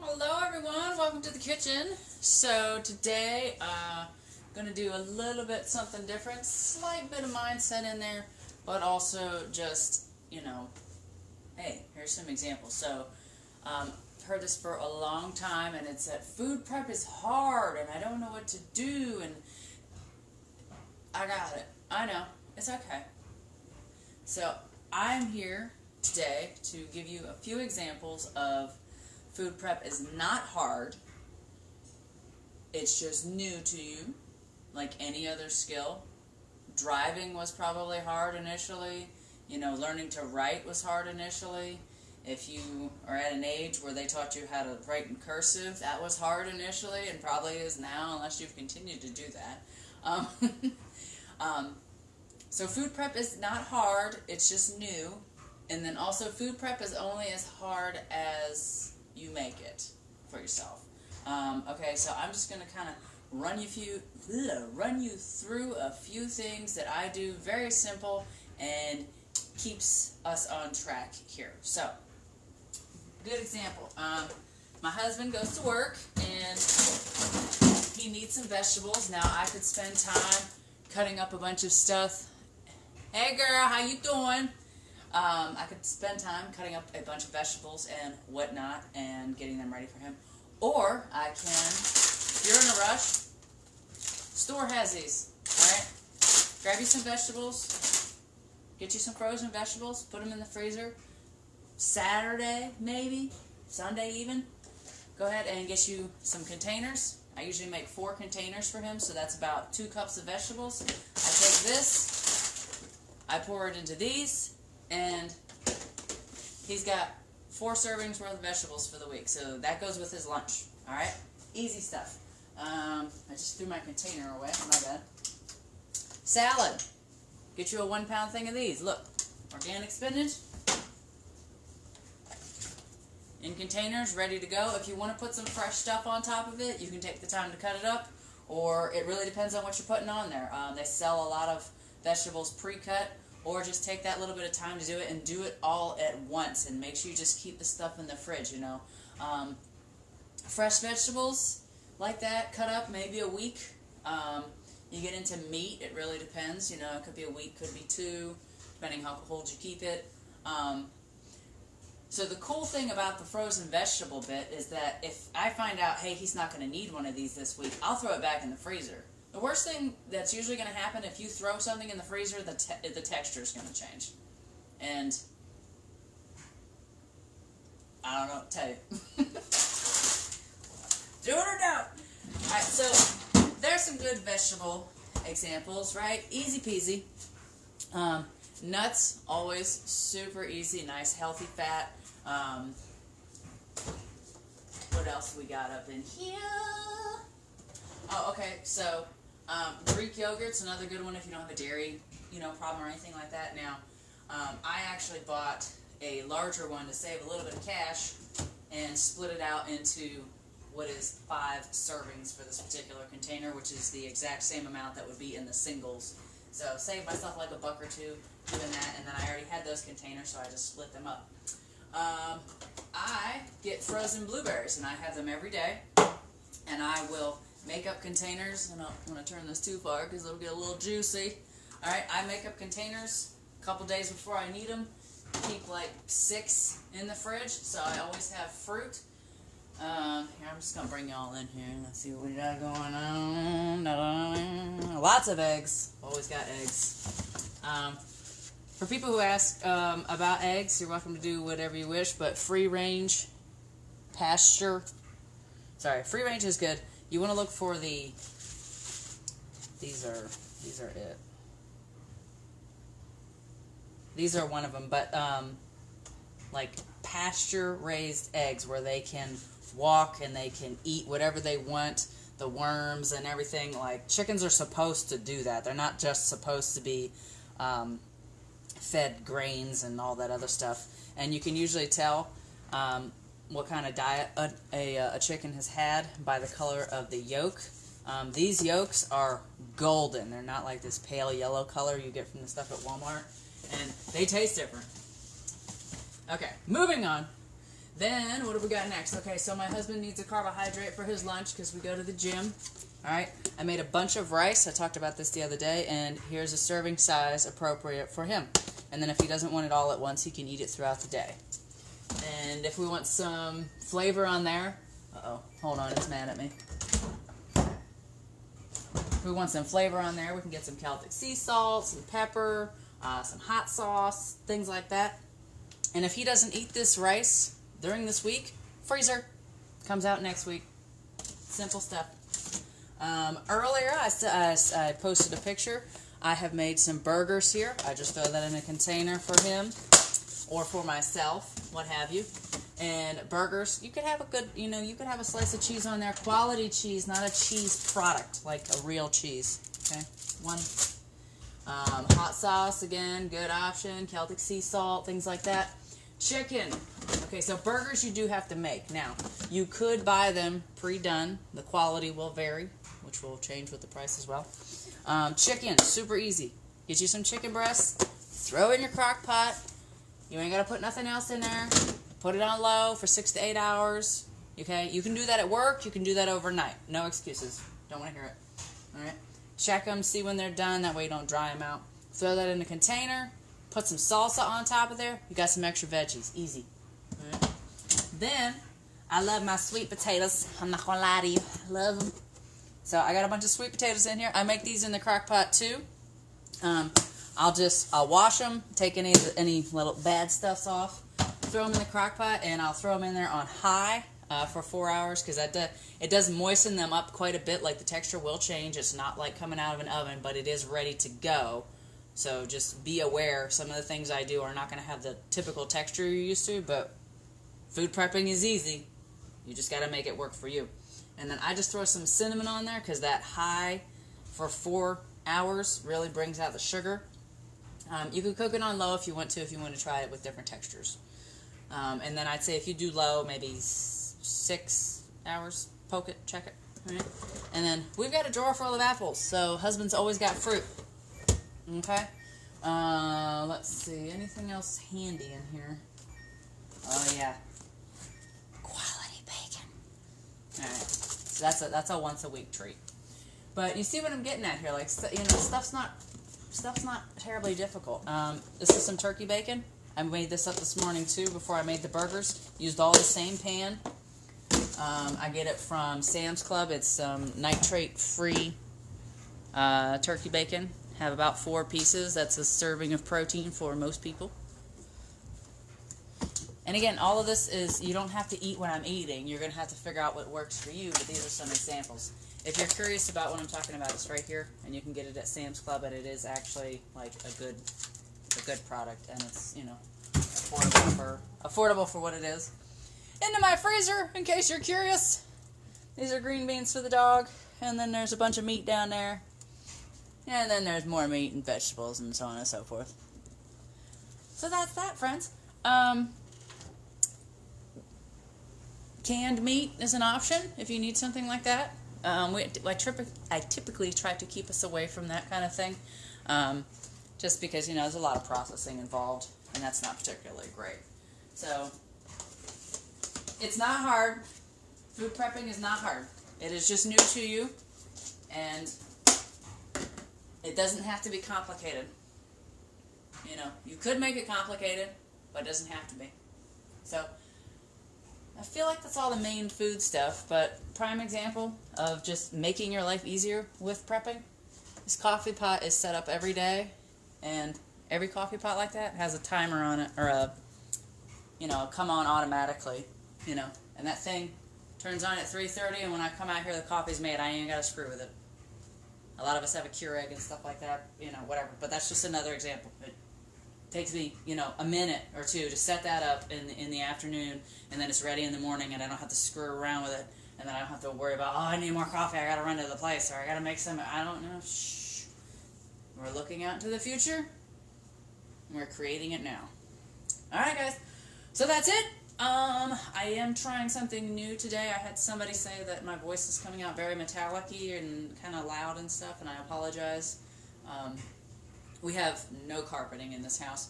Hello everyone, welcome to the kitchen. So today I'm going to do a little bit something different, slight bit of mindset in there, but also just, hey, here's some examples. So I've heard this for a long time, and it's that food prep is hard and I don't know what to do, and I got it. I know, it's okay. So I'm here today to give you a few examples of food prep is not hard. It's just new to you, like any other skill. Driving was probably hard initially. Learning to write was hard initially. If you are at an age where they taught you how to write in cursive, that was hard initially and probably is now, unless you've continued to do that. So food prep is not hard, it's just new. And then also food prep is only as hard as you make it for yourself. Okay, so I'm just going to kind of run you through a few things that I do, very simple, and keeps us on track here. So, good example. My husband goes to work, and he needs some vegetables. Now, I could spend time cutting up a bunch of stuff. Hey girl, how you doing? I could spend time cutting up a bunch of vegetables and whatnot and getting them ready for him. Or I can, if you're in a rush, store has these, alright? Grab you some vegetables, get you some frozen vegetables, put them in the freezer. Saturday, maybe, Sunday even, go ahead and get you some containers. I usually make 4 containers for him, so that's about 2 cups of vegetables. I take this, I pour it into these, and he's got 4 servings worth of vegetables for the week. So that goes with his lunch. Alright? Easy stuff. I just threw my container away. My bad. Salad. Get you a 1-pound thing of these. Look. Organic spinach. In containers, ready to go. If you want to put some fresh stuff on top of it, you can take the time to cut it up. Or it really depends on what you're putting on there. They sell a lot of vegetables pre-cut. Or just take that little bit of time to do it and do it all at once. And make sure you just keep the stuff in the fridge, Fresh vegetables like that, cut up maybe a week. You get into meat, it really depends. It could be a week, could be 2, depending how cold you keep it. So the cool thing about the frozen vegetable bit is that if I find out, hey, he's not going to need one of these this week, I'll throw it back in the freezer. The worst thing that's usually going to happen if you throw something in the freezer, the texture is going to change. And I don't know what to tell you. Do it or don't. Alright, so there's some good vegetable examples, right? Easy peasy. Nuts, always super easy, nice healthy fat. What else we got up in here? Oh, okay, so Greek yogurt's another good one if you don't have a dairy, problem or anything like that. Now, I actually bought a larger one to save a little bit of cash and split it out into what is 5 servings for this particular container, which is the exact same amount that would be in the singles. So save myself like $1 or $2 doing that, and then I already had those containers, so I just split them up. I get frozen blueberries, and I have them every day, and I will make up containers, and I don't want to turn this too far because it'll get a little juicy. Alright, I make up containers a couple days before I need them. Keep like 6 in the fridge, so I always have fruit. Here, I'm just going to bring y'all in here. Let's see what we got going on. Lots of eggs. Always got eggs. For people who ask about eggs, you're welcome to do whatever you wish, but free range, free range is good. You want to look for these are it. These are one of them, but like pasture-raised eggs where they can walk and they can eat whatever they want, the worms and everything. Like chickens are supposed to do that. They're not just supposed to be fed grains and all that other stuff. And you can usually tell what kind of diet a chicken has had by the color of the yolk. These yolks are golden. They're not like this pale yellow color you get from the stuff at Walmart. And they taste different. Okay, moving on. Then, what do we got next? Okay, so my husband needs a carbohydrate for his lunch because we go to the gym. All right, I made a bunch of rice. I talked about this the other day, and here's a serving size appropriate for him. And then if he doesn't want it all at once, he can eat it throughout the day. And if we want some flavor on there, hold on, it's mad at me. If we want some flavor on there, we can get some Celtic sea salt, some pepper, some hot sauce, things like that. And if he doesn't eat this rice during this week, freezer. Comes out next week. Simple stuff. Earlier, I posted a picture. I have made some burgers here. I just throw that in a container for him or for myself, what have you. And burgers, you could have a good, you could have a slice of cheese on there. Quality cheese, not a cheese product, like a real cheese. Okay, one. Hot sauce, again, good option. Celtic sea salt, things like that. Chicken. Okay, so burgers you do have to make. Now, you could buy them pre-done. The quality will vary, which will change with the price as well. Chicken, super easy. Get you some chicken breasts, throw it in your crock pot. You ain't got to put nothing else in there. Put it on low for 6 to 8 hours. Okay, you can do that at work. You can do that overnight. No excuses. Don't want to hear it. All right. Check them, see when they're done. That way you don't dry them out. Throw that in a container. Put some salsa on top of there. You got some extra veggies. Easy. All right. Then, I love my sweet potatoes. I'm not going to lie to you. I love them. So, I got a bunch of sweet potatoes in here. I make these in the crock pot too. I'll wash them, take any little bad stuffs off, throw them in the crock pot, and I'll throw them in there on high for 4 hours because it does moisten them up quite a bit. Like the texture will change. It's not like coming out of an oven, but it is ready to go. So just be aware. Some of the things I do are not going to have the typical texture you're used to, but food prepping is easy. You just got to make it work for you. And then I just throw some cinnamon on there because that high for 4 hours really brings out the sugar. You can cook it on low if you want to try it with different textures. And then I'd say if you do low, maybe 6 hours, poke it, check it. All right? And then we've got a drawer full of apples, so husband's always got fruit. Okay? Let's see, anything else handy in here? Oh yeah, quality bacon. All right, so that's a once a week treat. But you see what I'm getting at here? Like, stuff's not terribly difficult. This is some turkey bacon. I made this up this morning too before I made the burgers. Used all the same pan. I get it from Sam's Club. It's nitrate-free turkey bacon. Have about 4 pieces. That's a serving of protein for most people. And again, all of this is, you don't have to eat what I'm eating. You're going to have to figure out what works for you, but these are some examples. If you're curious about what I'm talking about, it's right here, and you can get it at Sam's Club, and it is actually like a good product, and it's, affordable for what it is. Into my freezer, in case you're curious. These are green beans for the dog, and then there's a bunch of meat down there. And then there's more meat and vegetables and so on and so forth. So that's that, friends. Canned meat is an option if you need something like that. I typically try to keep us away from that kind of thing. Just because, there's a lot of processing involved, and that's not particularly great. So, it's not hard. Food prepping is not hard. It is just new to you, and it doesn't have to be complicated. You could make it complicated, but it doesn't have to be. So, I feel like that's all the main food stuff, but prime example of just making your life easier with prepping. This coffee pot is set up every day, and every coffee pot like that has a timer on it, or come on automatically, and that thing turns on at 3:30, and when I come out here, the coffee's made. I ain't got to screw with it. A lot of us have a Keurig and stuff like that, whatever. But that's just another example. It takes me, a minute or two to set that up in the afternoon, and then it's ready in the morning, and I don't have to screw around with it, and then I don't have to worry about, I need more coffee, I got to run to the place, or I got to make some, I don't know. Shh. We're looking out into the future. We're creating it now. All right, guys. So that's it. I am trying something new today. I had somebody say that my voice is coming out very metallic-y and kind of loud and stuff, and I apologize. We have no carpeting in this house.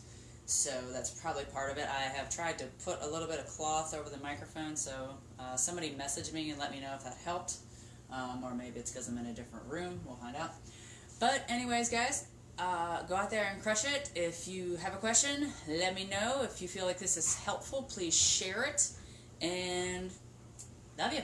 So that's probably part of it. I have tried to put a little bit of cloth over the microphone, so somebody message me and let me know if that helped. Or maybe it's because I'm in a different room. We'll find out. But anyways, guys, go out there and crush it. If you have a question, let me know. If you feel like this is helpful, please share it. And love you.